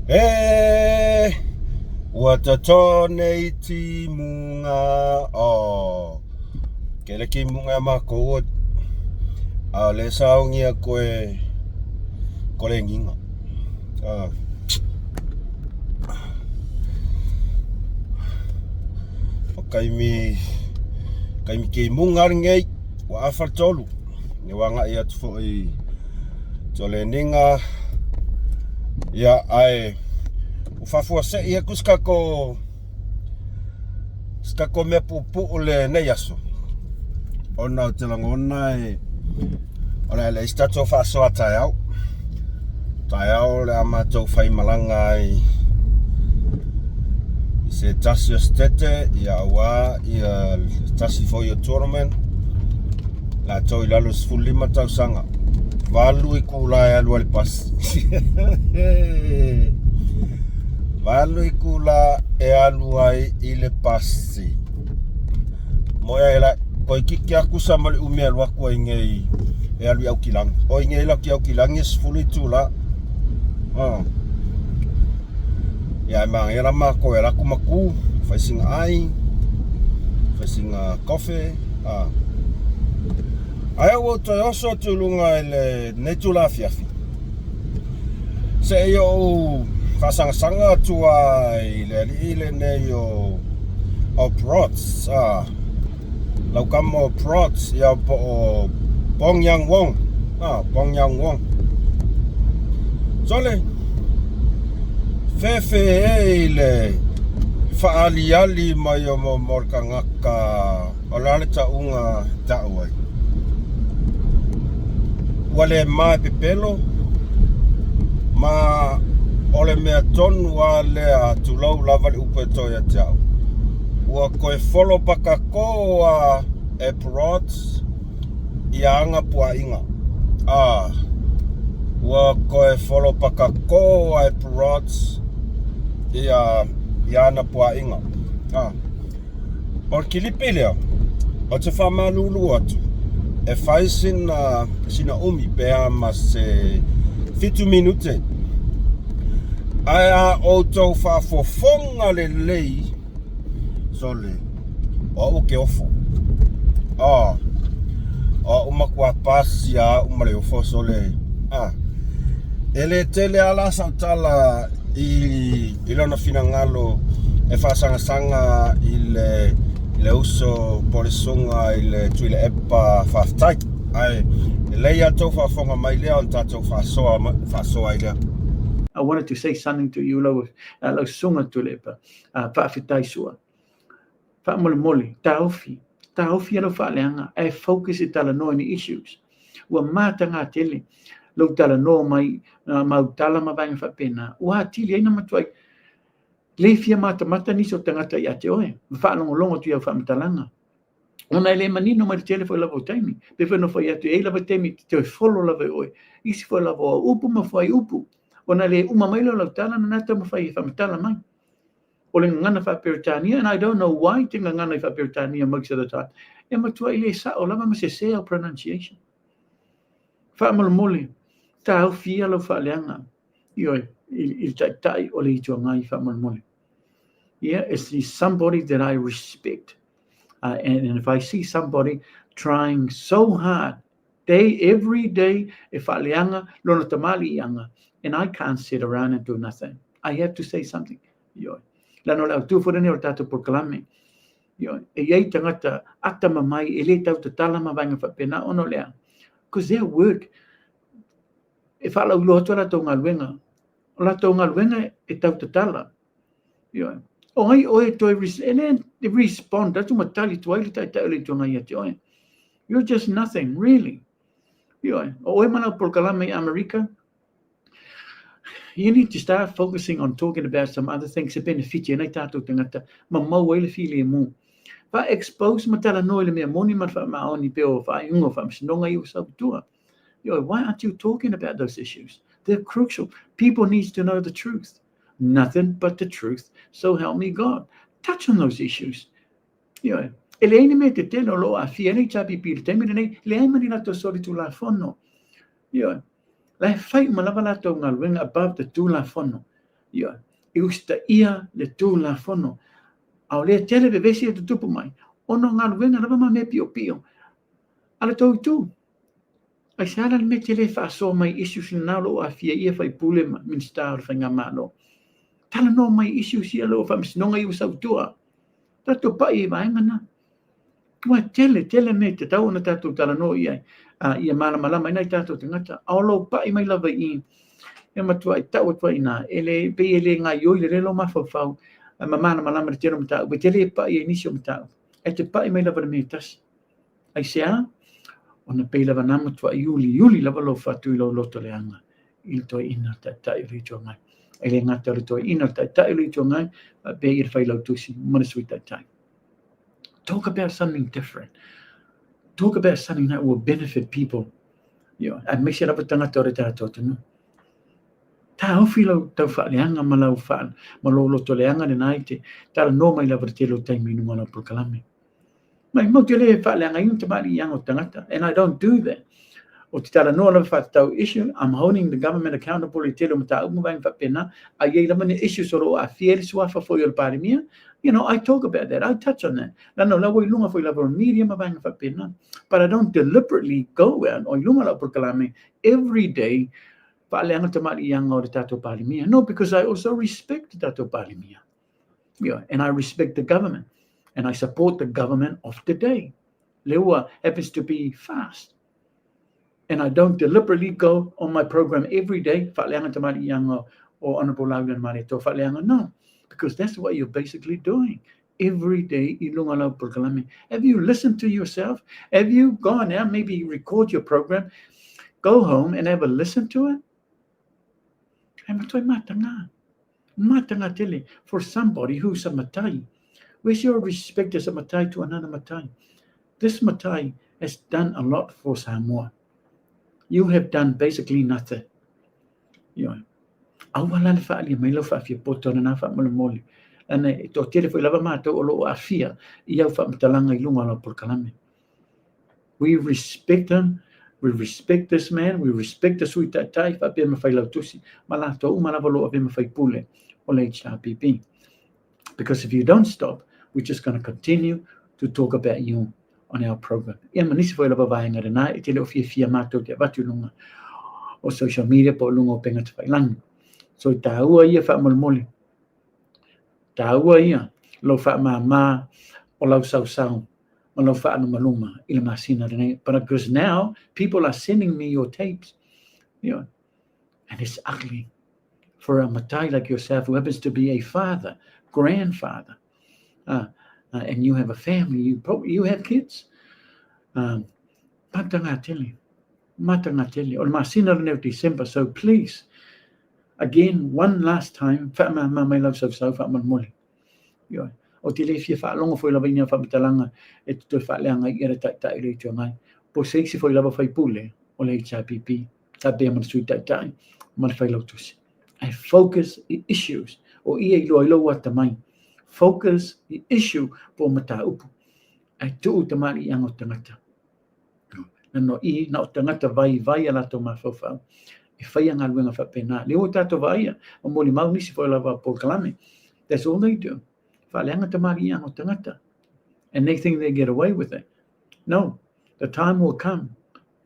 E watatone iti munga o kele ki munga mako a le saungia koe kole nginga kaimi ke munga ngei wa afartolu ni wanga ia tfo I tole ninga ya ai ufafua se ia kuskako me pupu le ne yaso ona telangona ona le stato fasoa taiao le amato fai malanga se tasi stete ya wa ia tasi for your tournament la toi lalos fulima tau sanga valu ikula ya lual pas valu ikula e aluai ile pasi moya ela koi kiki aku sama le umea lua kua ingei e alu au kilang o ingei la ki au kilang is fully tula ya emang era mako era kumaku facing ai facing coffee ai o to oso tulunga ile netula fiafi se yo fasanga tua ile ne yo o prots lau kamo prots ya po bong yang wong sole fefe ile faaliali mayo mo morkangaka olale taunga tauai wale mai pepelo ma ole mea tonu wale a tulau lava le upe toia tau ua koe follow paka koa e prots ia anga pua inga ua koe follow paka koa e prots ia ana pua inga or kilipi leo o te whamalulu atu e fai sina umi pea ma se 5 minute ai o tau whafofonga le lei sole o uke ofo o umakua pasia umale ofo sole ele tele ala sautala ilona fina ngalo e whasanga ile uso polisonga ile tuile epa whaftai ai leia tau whafonga mai lea on tatou whasoa ilea. I wanted to say something to you, lo sunga tulepa, whaafitai sua. Whaamole, taofi alo whaaleanga, e focus I tala no any issues. Ua mata ngā tele, lo tala no mai, mau tala mawanga whapena. Ua tili aina matuai, leifia mata niso tangata I ate oe, whaalongo tu iau whaamatalanga. Ona ele manino mai tele foi lavo taimi, pe foi no foi atu e lavo taimi te follow lavo oe. Isi foi lavo upu ma foi upu. Ona le umamailo la tala na nata mafai whamatala mai. O le ngana whaperitania, and I don't know why tinga ngana whaperitania most of the time. E matua ile sa o lama se o pronunciation. Whamalmole, tau fia lo whaaleanga. Ioi, il tai o le itua ngai whamalmole. Yeah, it's somebody that I respect. And if I see somebody trying so hard, every day, if whaaleanga, lona tamali ianga, and I can't sit around and do nothing. I have to say something. Lano lau tu furene o tato proclame. E ei tangata ata mamai e le tau te tala mawanga whapena ono lea. Because their work, e whala uloa tua tau ngaluenga. O la tau ngaluenga e tau te tala. O ai oe toi and then they respond. That's what matali tua ili tai le tua ngai ati oe. You're just nothing, really. O e mana proclame America. You need to start focusing on talking about some other things that benefit you. Nei tātou tangata, ma mau ele fili mu. Va expose matala no ele mea moni man fa maoni peo fa ingo fa msinonga iu sabutua. Why aren't you talking about those issues? They're crucial. People need to know the truth. Nothing but the truth. So help me God. Touch on those issues. Ele ene me te teno lo a fia nei tapi pili. Temine nei, le ai mani na to sori tu la fono. La fight malava la to ngaluenga above the tula fono. Ia, I usta ia le tū la fono. Au lea tele ve vesi e tutupu mai. Ono ngā luenga lava ma me pio pio. Ala tau tū. Ai se ala me te le whaasoa mai issues na nalo a fia ia whai pule ma minsta ar whainga malo. Tala no mai issues ia lo whamisnonga i usau tua. Tato pa i vaenga na. Wa tele me te tau na tato tala no ia. Ia malama ina i tato te ngata. Aolo pa i mai lava i. E matua i tau atua ina. Ele pe ele ngā ioi le relo mawhawhau. Mamana malama te tero matau. Be tele pa i inisio matau. E te pa i mai lava me tas. Ai sea. Ona pei lava nama tua iuli lava lo fatu i lo loto leanga. I toi ina tai ri tua ngai. E le ngata le toi ina tai ri tua ngai. Be i rwhai lau tusi. Mana sui tai. Talk about something different. Talk about something that will benefit people. A me se rapa tangata o re tātou tunu. Tā hawhi lau tau wha leanga ma lau wha. Ma lo loto leanga le nai te. Tāra no mai lava te lo taimi nunga lau pulkalame. Mai mo te le wha leanga iun te mari ianga o tangata. And I don't do that. O te tala noa lava wha issue, I'm holding the government accountable I te lo mata umu vain wha pena. A iei lama ne issue soro a fieri suafa fo i o parimia. You know, I talk about that. I touch on that. Lano lawa I lunga fo I lava o media ma vain wha pena. But I don't deliberately go out o I lunga lau purkalame every day wha leanga te mari ianga o te tato parimia. No, because I also respect the tato parimia. Yeah, and I respect the government. And I support the government of today. Leua happens to be fast. And I don't deliberately go on my program every day, whaleanga te mari ianga o Honorable Laugan Mare tō whaleanga. No, because that's what you're basically doing. Every day, I lunga lau purkalame. Have you listened to yourself? Have you gone out, maybe record your program, go home and have a listen to it? Hey, matoi matanga. Matanga tele for somebody who's a matai. Where's your respect as a matai to another matai? This matai has done a lot for Samoa. You have done basically nothing. You know, awala le whaali mai lau whaafia potona na wha mole. Ane, tō tere whai lava mātou o loo awhia I au wha matalanga I lunga lau purkalame. We respect him. We respect this man. We respect the sui tai wha pia mawhai lau tusi. Malato umalawa loo pia mawhai pule o le HRPP. Because if you don't stop, we're just going to continue to talk about you on our program. Ia manisi foi lava vaenga rena I te leo fia mātou te watu lunga o social media po lunga o penga te whailangi. So I tāua ia wha molmole. Tāua ia lo wha mā o lau sau ma lo wha anu maluma I le masina rena. But because now people are sending me your tapes, you know, and it's ugly for a matai like yourself who happens to be a father, grandfather, and you have a family, you have kids. Matanga tele, or masina rena December. So please, again, one last time, wha mai lau sau wha molmole. Yo, o te le fia wha longa foi lava ina wha matalanga e tuto wha leanga I era tai rei tio ngai. Po seisi foi lava whai pule o le HRPP. Ta bea mana sui tai mana whai lau tusi. I focus I issues o ia Iloa wata mai. Focus I issue po mata upu. Ai tuu te mari I ango tangata. Nano I na o tangata vai ala tō mawhawhau. E whai anga luenga whapena. Leo tato vai o moli mau nisi foi lava pōkalame. That's all they do. Whaleanga te mari ango tangata. And they think they get away with it. No, the time will come.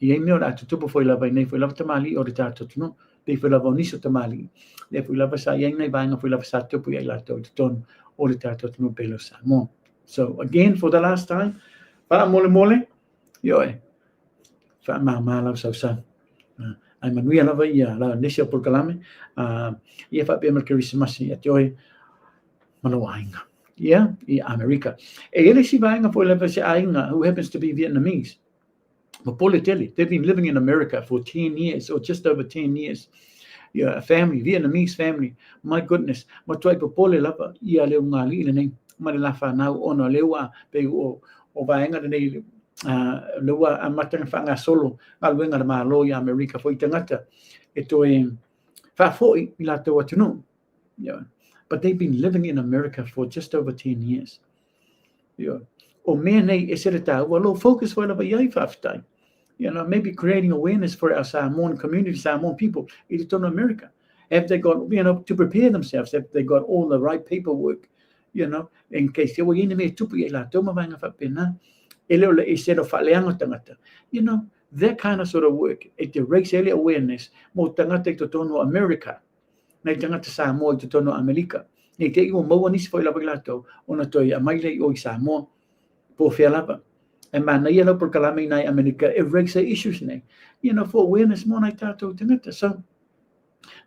I mea ora atu tupu foi lava nei foi lava te mali o re tātou tunu. Pei foi lava o niso te mali. Le foi lava sa iai nei vaenga foi lava sa tupu iai lato te tonu o re tātou tunu pelo sa mo. So again, for the last time, wha mole, yoe. Wha lau sau. Ai manuia lava ia la nisi o purkalame. Ia wha pia markarismasi at yoe manawa ainga. Yeah, I America. E ele si vaenga foi lava se ainga who happens to be Vietnamese. They've been living in America for 10 years or just over 10 years. Yeah, a family, Vietnamese family. My goodness. Ma tuai popole lava ia leo ngali le nei. Ma le lafa nau ono leua pe o vaenga nei leua a matanga whanga solo aluenga le malo I America foi tangata. E toi whafoi I lato atunu. Yeah. But they've been living in America for just over 10 years. Yeah. O mea nei e sereta walo focus foi lava iai whaftai. You know, maybe creating awareness for our Samoan community, Samoan people, I tono America. Have they got, to prepare themselves? Have they got all the right paperwork, in case they were in me tupu e la toma vanga whapena, ele e sero whaleanga tangata. That kind of sort of work, it raise early awareness, mo tangata I totono America, na tangata Samoa I totono America. Nei te iwa maua nisi fo ila paglato, ona toi a maile o I Samoa, po whialapa. And man, na por kalame nai America, it raise issues nei. For awareness mo nai tato tangata. So,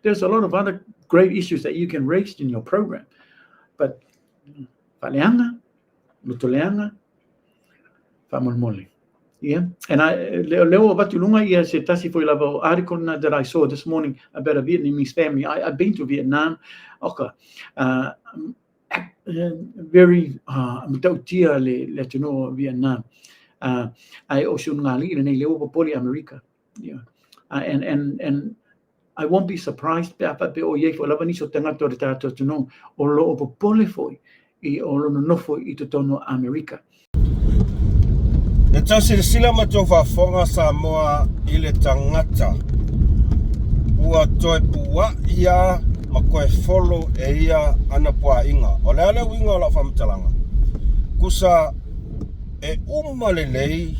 there's a lot of other great issues that you can raise in your program. But, whaleanga, lutoleanga, whamolmole. Yeah, and leo batulunga ia se tasi foi lava article that I saw this morning about a Vietnamese family. I've been to Vietnam. Okay, very mtautia le to know Vietnam. I also ngali le leo popoli America. Yeah, and I won't be surprised pa pe o ye foi lava ni so tanga to tato to know o lo popoli foi I o lo no foi I to tono America. E tau sila matou whafonga Samoa I le tangata. Ua toi pua ia ma koe follow e ia ana pua inga. O le ale winga o la whamtalanga. Kusa e umalelei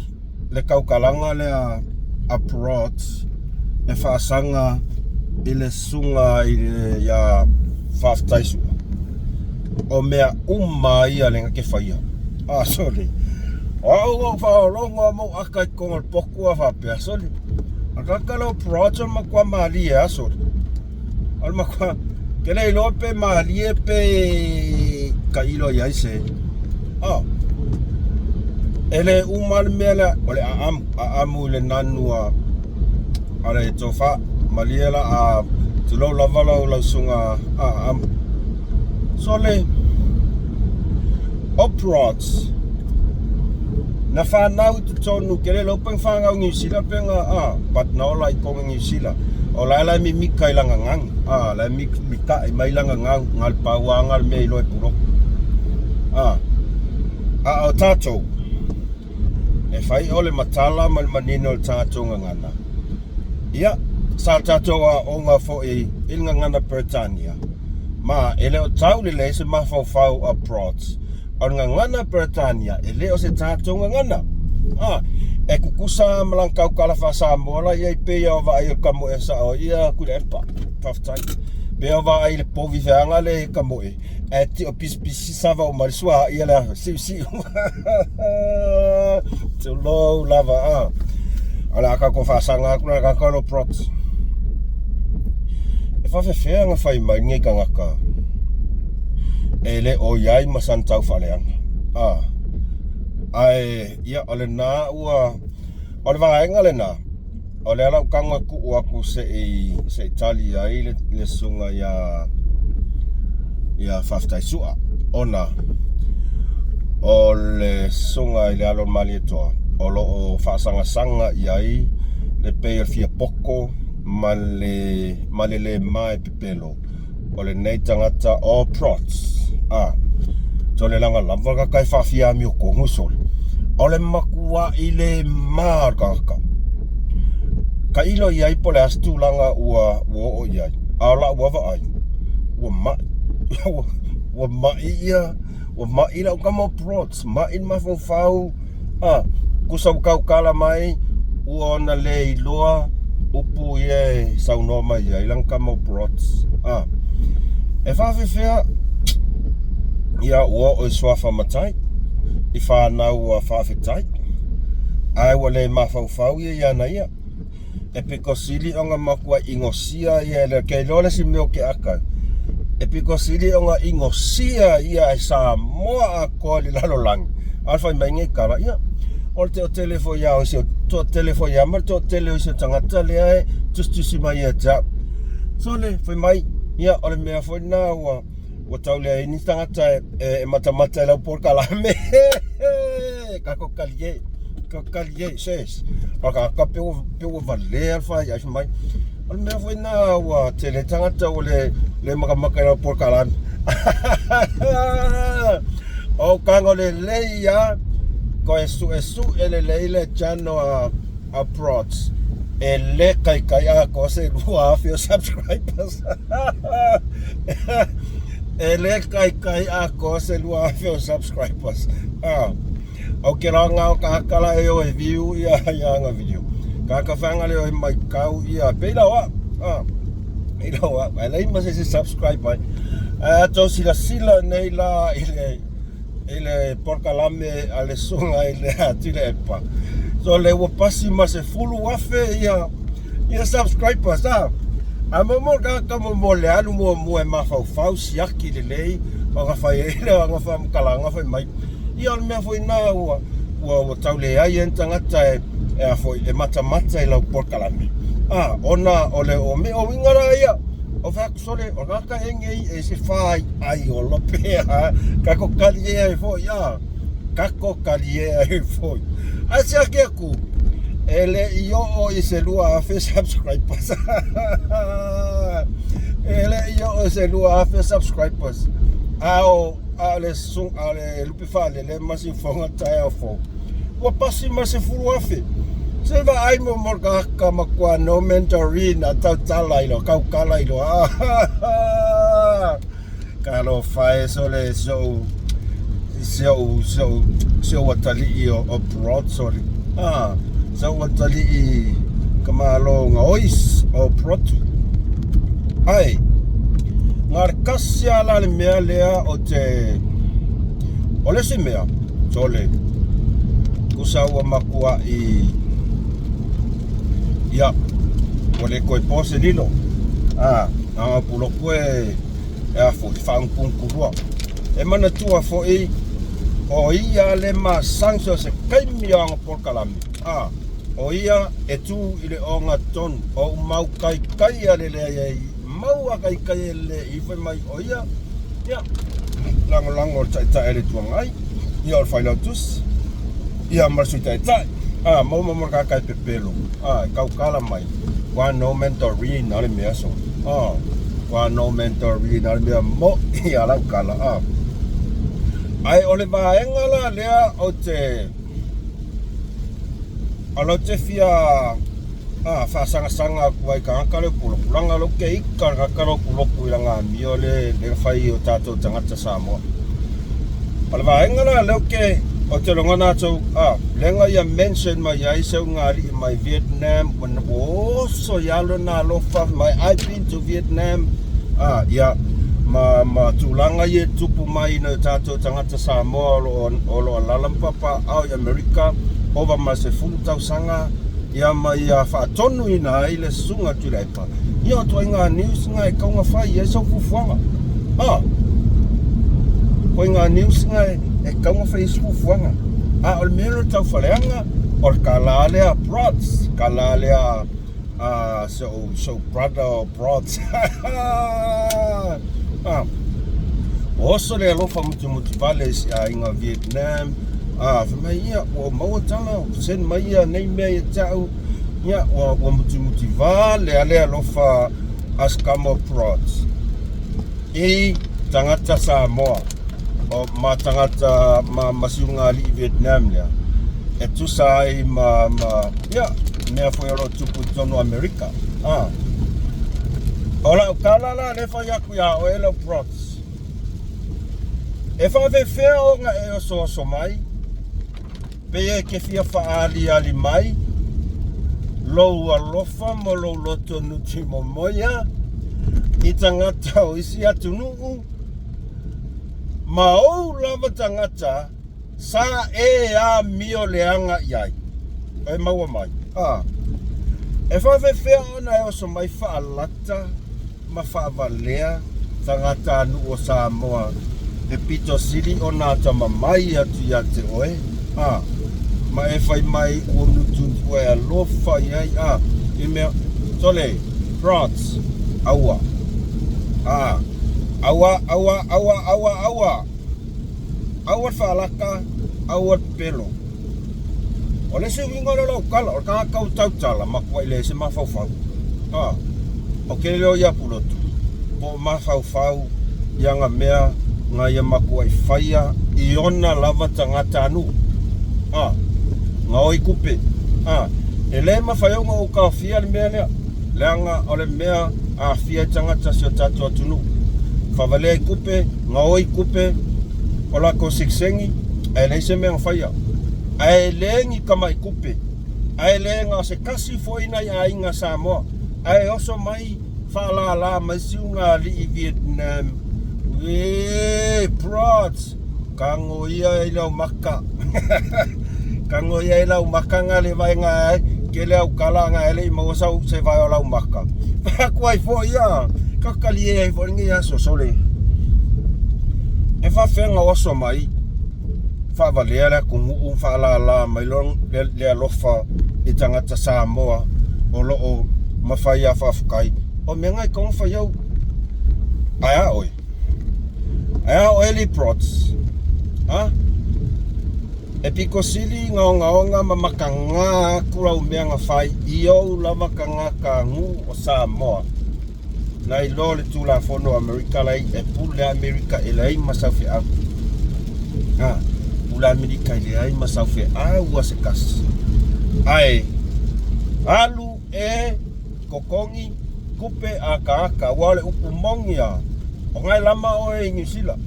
le kaukalanga le abroad e whaasanga I le sunga I le ia whaftaisua. O mea ia le ngake whaia. Sorry. O whaolonga mo akai kongal poku a whapea, sori. Akakalo projo makua maali e asori. Al makua, kele Iloa pe maali e pe ka Iloa iai se. Ele umal mele, ole aamu le nanua. Ale tofa, maliela a tulau lavala o lausunga am. Sole, oprots. Na whanau tu tonu kere lopeng whangau New Zealand penga but na ola I konga New Zealand o lai mi mika ilanga ngang lai mika I mai langa ngang ngal paua ngal me Iloa puro o tato e whai ole matala mal manino o tato ngana ia sa tato a onga fo I ilnga ngana Britannia ma ele o tau le se mafau abroad o ngana Britannia e leo se tato ngana e kukusa malangkau Kalofae Samoa ia I pe ia va I kamo e sa o ia kulepa faftai pe ia va I le povi veanga le kamo e ti o pisi sava o marisua ia la si to low lava ala ka ko fasanga kuna ka ko prots e fa fe nga fai mai ngai ka ngaka ele o iai masantau whaleanga. Ai, ia, ole nā ua, ole whaenga le nā. Ole ala ukanga ku uaku se tali ai le sunga ia whaftaisua. Ona, o le sunga I le alon mali toa. Olo o whaasanga iai, le pei fia poko, ma le mai pepelo. Ole nei tangata o prots. Tole langa lava ka kai whawhia mi o kongu sole. Ole makua I le markaka. Ka ilo iai pole astu langa ua o iai. Ala ua wa ai. Ua ma ila o kama prots. Ma in mafau. Kusa ukau kala mai. Ua ona le Iloa. Upu ie saunoma iai lang kama prots. E whawhewhea. Ia ua o swafa matai I whanau a whawhetai ai wale mawhauwhau ia na ia e piko sili onga makua ingosia ia le kei lole si meo ke aka e piko sili onga ingosia ia e Samoa a koa li lalolangi alfa I mainge kara ia o te o telefo ia o si o to telefo ia mar to tele o si o tangata le ai tustusi mai ia tau so le fai mai ia o le mea fai na ua o tau lea ini tangata e matamata e lau por kalame ka kokalie ses ka peo vale alfa ia si mai o mea fai na ua tele tangata o le makamaka e lau por kalame o kango le leia ko esu ele leile chano a prots ele kai a ko se lua afio subscribers ele kai a ko se lua afio subscribers o ke ranga o ka kala e o view ia nga video ka fanga le o mai kau ia Iloa Iloa ai mas se subscribe ai to sila nei la ele porkalame ale sunga ele atile pa so le wo pasi mas e fulu afe ia subscribers mo ka mo le alu mo e mafau siaki le lei o ga fai ele o ga fa kalanga fai mai ia me foi na o tau le ai entangata e foi e mata e lau porkalame ona ole o me o ingara ia o fa sole o ka engei e se fai ai o lo pea ka ko kalie e foi ka ko kalie e foi asia ke ku ele io o se lua fe subscribers ele io o se lua fe subscribers ale sung ale lupi fa le masi fonga tai fo wa pasi masi fulu afe se va ai mo morga ka makwa no mentoring atau talailo kau kalailo Kalofae sole so watali o broad sorry so watali kamalo ngois o prot ai ngar kasya la le mea lea o te ole se mea sole kusawa makua ia ole koe pose lilo nga pulo koe e fo fang pun kurua e mana tua fo o ia le ma sangso se kaimi ang porkalami o ia e tu ile onga ton o mau kai ale le mau kai le I foi mai o ia lango ta ele tuangai ia o failotus ia marsu tai mau ka kai pepelo kau kala mai wa no mentoring na le meso wa no mentoring na le mea mo ia la kala ai ole va engala lea o te alo te fia fa sanga kuai ka kale pulo langa lo ke ka karo pulo kuilanga mio le fai o tato tangata Samoa ale va engala lo ke o te longana tau lenga ia mention mai ai sau ngari mai Vietnam when so yalo na lofa mai I've been to Vietnam ia ma tulanga ye tupu mai no tato tangata Samoa o lo lalampapa au America over ma se fulu tau sanga ia mai fa tonu ina ile sunga tulaipa ia to inga news ngai kaunga fai e so fufuanga ko inga news ngai e kaunga fai fufuanga o mero tau faleanga o kalalea broads kalalea so brother broads oso le alofa mutu vale inga Vietnam mai ia o mawatanga sen mai ia nei mea tau ia o mutu vale ale alofa askamo broads tangata Samoa o tangata masiunga li Vietnam lea e tu sai ia mea foi alo tupu tono Amerika ola kalala le fa yaku ya o elo broads e fa ve feo nga e so mai pe ke fia fa ali mai lo alofa mo lo loto nuti mo moya I tangata o isi atu nuu mau lava tangata sa mio leanga iai e maua mai e fa ve fea ona e so mai fa alata ma fa valea tangata anu o Samoa e pito sili o nata mamai atu ia te oe ma e fai mai o nutu e alofa iai I mea tole prots aua aua falaka aua pelo ole se winga lo kala o ka kau tala makwa ile se mafau o ke leo ia pulotu po mafau yanga mea nga ia makwa faia iona lava tangata anu nga oi kupe Ele mawhaiunga o ka fia le mea lea. Leanga o le mea a fia tangata si o tatu atunu. Whawalea I kupe, ngao I kupe, o la ko siksengi, e leise mea ngawhaia. Ai lengi kama I kupe. Ai lenga se kasi foina I inga Samoa. Ai oso mai whalala mai siunga li I Vietnam. Prods. Kango ia I lau maka. Kango ia I lau maka nga le vai nga ke le au kala nga ele I mawasau se vai o lau maka. Kuai fo ia. Kakali e fo ngi aso sole. E fa fenga oso mai. Fa valera kung whalala mai long le alofa I tangata Samoa o loo mawhaia whafukai. O mengai kong whaiau. Aia oi. Aia oi li prots. Ha? E piko sili ngaonga mamakanga kurau mea nga whai Iou lava ka ngā ka ngu o Samoa. Na I lo le tūla whono Amerika lai e pule Amerika e lai masawhi au. Ha? Pule Amerika e lai masawhi au a se kasi. Ai, alu e kokongi kupe a ka wale upu mongi a. O ngai lama o e New Zealand.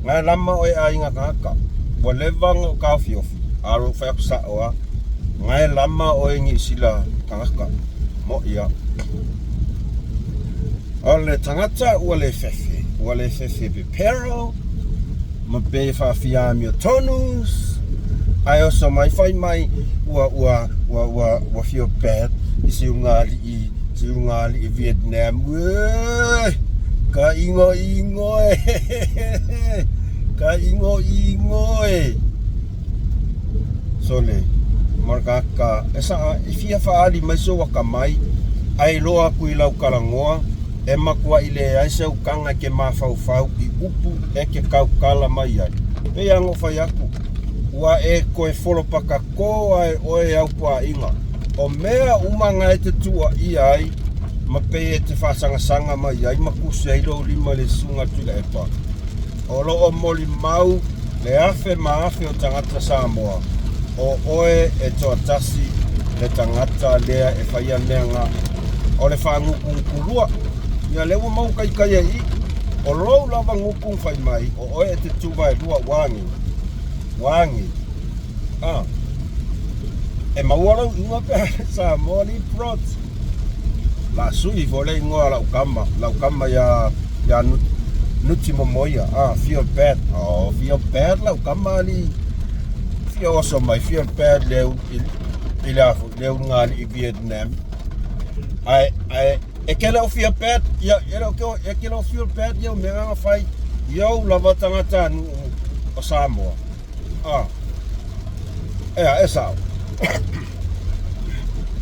Ngai lama o e a inga ka. Wa levang o ka fiofi. Aro whaiaku sa oa. Ngai lama o e New Zealand ka. Mo ia. O le tangata ua le fefe. Ua le fefe pe pero. Ma pe whawhia mi o tonus. Ai oso mai whai mai ua feel bad I siunga li I Vietnam. Wee! Ka ingo e. Ka ingo e. Sole, maraka esa I fia whaali mai so waka mai. Ai loa kui lau kalangoa. E makua I le aise ukanga ke mawhau I upu e ke kaukala mai ai. Pe ango whai aku. Ua e koe wholopaka ko ai oe au pua inga. O mea umanga e te tua I ai, ma pe e te whasanga mai ai, ma kuse ilo lima le sunga tula e pa. O loo moli mau, le afe ma afe o tangata Samoa. O oe e toa tasi, le tangata lea e whaia mea ngā. O le whangukunkulua, ia lewa mau kai e I. O lou lava ngukung whai mai, o oe e te tuwa e lua wangi. Ah. E maualau inga pe Samoa li prots. La sui vole ingoa lau kama ya nuti momoia. Ah, feel bad. Oh, feel bad lau kama li. Feel also mai feel bad leu ngali I Vietnam. Ai e ke lau feel bad. E ke lau feel bad yo me nga fai yo lava tangata o Samoa. Ah. Esa.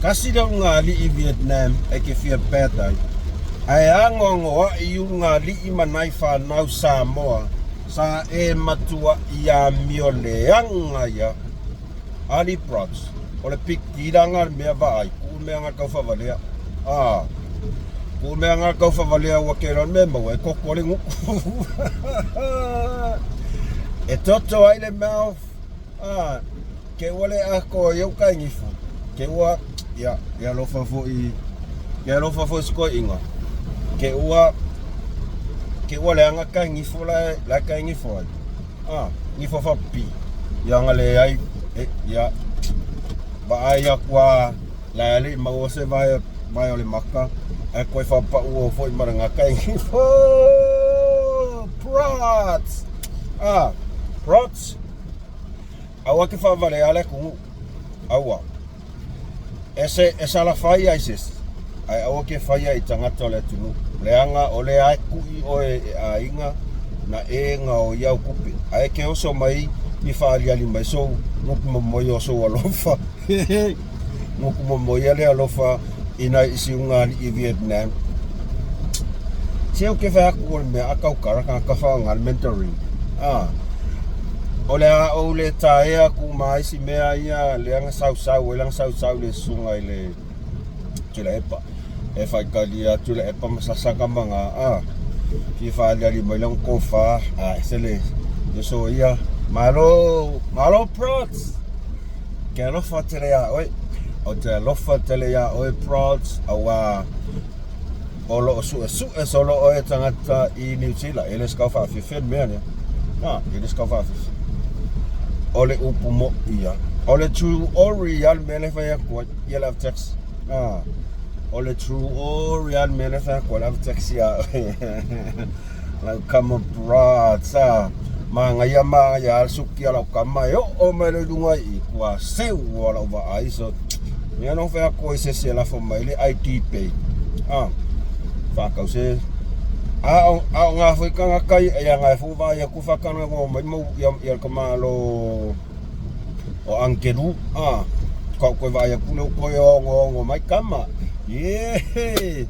Kasi daw ngali I Vietnam e ke fia petai. Ai angongoa I ngali I manai whanau Samoa sa e matua ia mioleanga ia. Ali prots. O le pikiranga mea vai. Ku mea ngā kau whawalea. Ah. Ku mea ngā kau whawalea ua keron me mau e koko le nguku. E toto ai le mouth. Ah. Ke wale ako iau kai ngifu. Ke ua, ia lofa fo I sko inga. Ke ua le anga kai ngifu la kai ngifu ai. Ah, ngifu fa pi. Ia ngale ai, ia. Ba ai akwa la ali mawose vai ole maka. Ai koi fa pa ua fo I maranga kai ngifu. Prots. Ah, prots. Awa ke whawale ale kungu. Awa. Esa la whai aises. Ai awa ke whai ai tangata le tunu. Leanga o le ai kui oe a inga na e nga o iau kupe. Ai ke oso mai I whaali ali mai so nuku mamoi oso alofa. Nuku mamoi ale alofa ina isi unga I Vietnam. Seo ke whaku o me akau karaka ka whaangal mentoring. Ah. O le taea ku mai si mea ia leanga sau elang sau le sungai le tula epa. E whaikalia tula epa masasaka manga. Ah. Ki whaali ali mai lang kofa. Ah, sele. So ia. Malo prots. Ke alofa te rea. Oi. o te lofa tele ia oe prods awa o lo su solo o e tangata I New Zealand ele skau fa fifen mea ne ele skau fa fifen ole upu mo ia ole true orial mele fa ya ko ia la text ole true orial mele fa ko la text ya la kama prods mangaya suki ala kama yo o mele lunga I kwa seu wala over aiso ya no fa ko se la fo mai IT pay fa ka se nga foi ka kai ya nga fu va ya ku fa ka ngo mai mo ya ka malo o angelu ko va ya ku no ko yo ngo mai kama e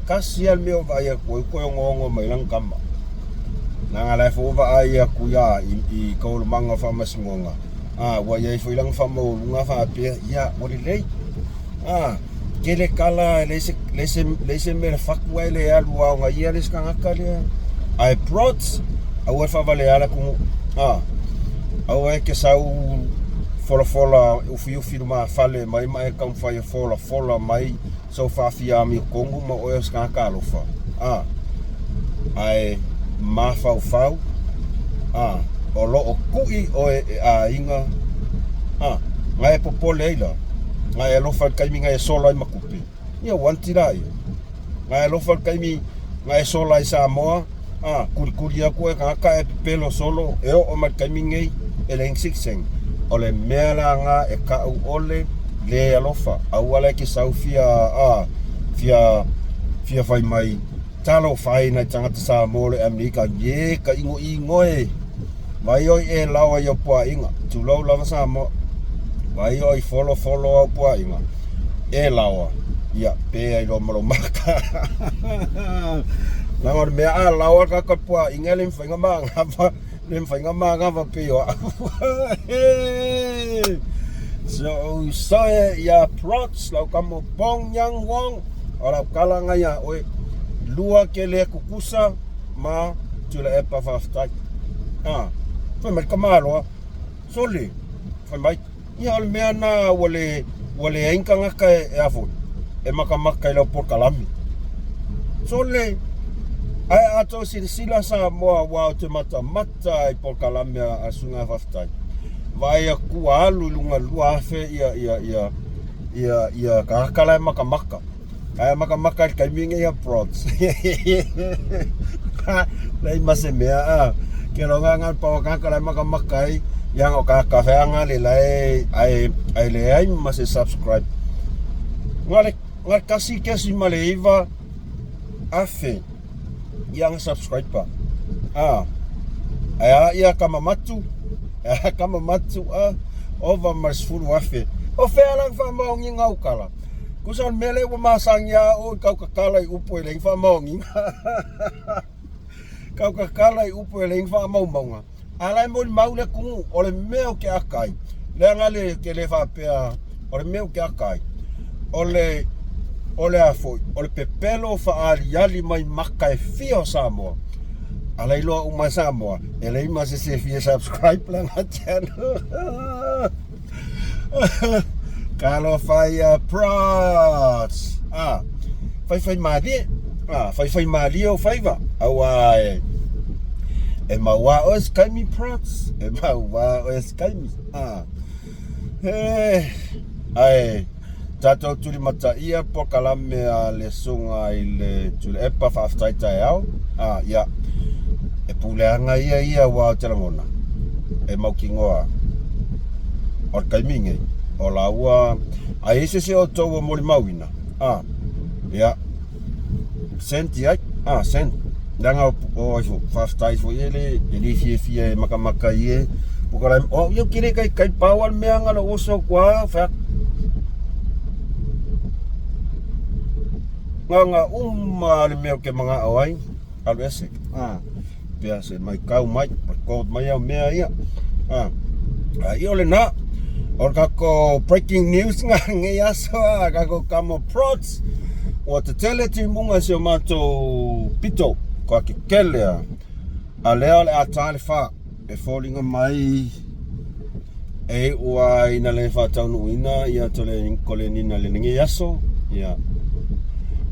kasi al meu va ya ko ngo mai lang kama na la fu va ya ku ya I ko manga fa masingonga wa ya foi lang fa mo nga fa pe ya o le kele kala lese me fakwa le alwa nga ia les kanga kale ai prods awe fa vale ala ku awe ke sau fola o fiu ma fale mai kam fa fola mai so fa fia mi kongu ma o es kanga Kalofa ai ma fau o lo o kui o inga ngai popoleila ngai lo fa kai mi ngai sola I makupi ia wantira ia ngai lo fa kai mi ngai sola I Samoa kuri aku e ka e pelo solo e o ma kai mi ngai eleng sixeng ole mela nga e ka u ole le alofa au ala ki saufia fia fai mai talo fai na tangata Samoa le Amerika ye ka ingo e mai oi e lawa yo poa inga tu lo lava Samoa vai oi follow po inga e lawa ia pe ai lo malo maka na ngor me lawa ka po inga lim fainga manga va pe o so ya prods lau kamo pong yang wong ora kala nga ya oi lua kele kukusa ma tula e pa faftai foi mal kamalo soli foi mai ia al mea na wale ainka ngaka e afu e maka ilo por kalami sole ai ato sila sa moa wa te mata I por kalami a sunga faftai vai a kualu lunga luafe ia kakala maka ai maka kai minga ia prods lai masemea ke ronga pa kakala maka yang o Kalofae anga le ai mas subscribe ngal kasi maleva afe yang subscribe pa ia kama matu over mas full afe o fe lang fa mongi ngau kala kusan mele wa masang ya o kau kakala upo leng fa mongi kau kakala upo leng fa monga alai mo mau le kungu ole meo ke akai le ngale ke le fa pea ole meo ke akai ole afoi ole pepelo fa ali mai makai fio Samoa alai lo uma Samoa ele ima se fie subscribe lang channel Kalofae prods fai mali o faiva awai e maua o skaimi prods e maua o skaimi ai tato tuli mata ia po kalame a le sunga I le tuli epa faftai tai au ia e puleanga ia wa telangona e maukingoa o kaimi o laua ai se o tau mo mauina ia senti ai sent danga o faftai fo ele fie maka ie pokala yo kire kai pawal meanga lo oso kwa fa nga le meo ke mga awai alwese biasa mai kau mai ko mai mea ia io le na orka ko breaking news nga ngia so kako kamo prods o te tele ti munga se mato pito ko ki kele a leo le atale fa e falling mai e ua ina le whātaunu ina ia tole kole nina le ningi aso ia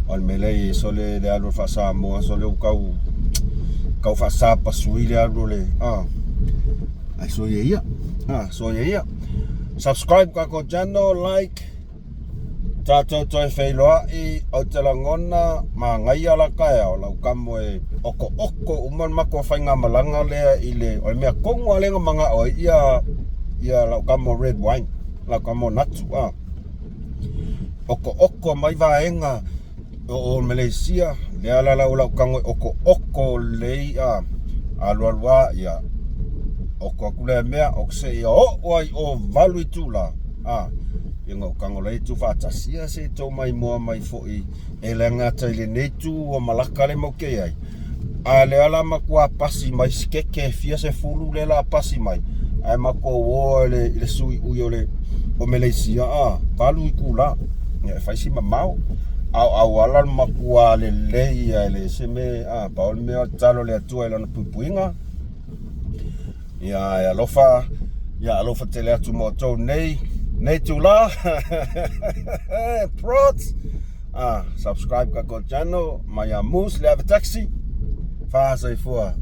al mele sole le alu whasa mua sole u kau whasa pasui le alu le ai so ia so ia subscribe kako channel like tato toi Iloa I au te langona ma ngai ala kai o lau kamo e oko uman mako whainga malanga lea I le o mea kongo alenga manga o ia lau kamo red wine lau kamo natu oko mai vaenga o Malaysia le ala lau kango oko lei alua ia oko akule mea okse ia o valui tula Ingo kango lei tu whātasia se tō mai moa mai fo'i e le ngata I le neitu o malaka le mau kei ai. Le ala makua pasi mai skeke fia se fulu le la pasi mai. Ai mako o le sui ui o Malaysia valu I kula. E whaisi mamau. Au ala makua le lei ai le se me paol mea talo le atua I lana pupuinga. Ia alofa te le atu mo tau nei tu la prods subscribe kako channel mai MUSS le ave taxi fa sai fua